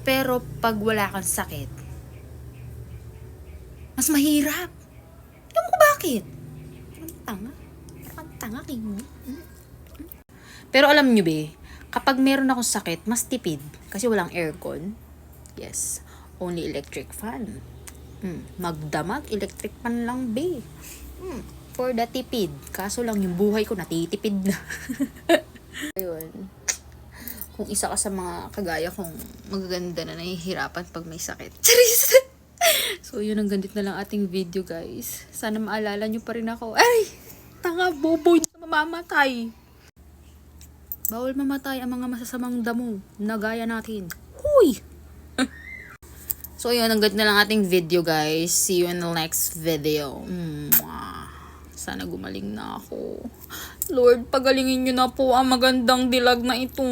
Pero pag wala kang sakit, mas mahirap. Ewan ko bakit. Parang tanga King. Pero alam nyo be, kapag meron akong sakit, mas tipid. Kasi walang aircon. Yes. Only electric fan. Magdamag, electric fan lang be. For the tipid. Kaso lang yung buhay ko natitipid na. Ayun. Kung isa ka sa mga kagaya kong magaganda na nahihirapan pag may sakit. Charis! So yun, ang gandit na lang ating video guys. Sana maalala nyo pa rin ako. Ay! Tanga, bobo na mamamatay. Bawal mamatay ang mga masasamang damo na gaya natin. Huy! So yun, ang gandit na lang ating video guys. See you in the next video. Sana gumaling na ako. Lord, pagalingin nyo na po ang magandang dilag na ito.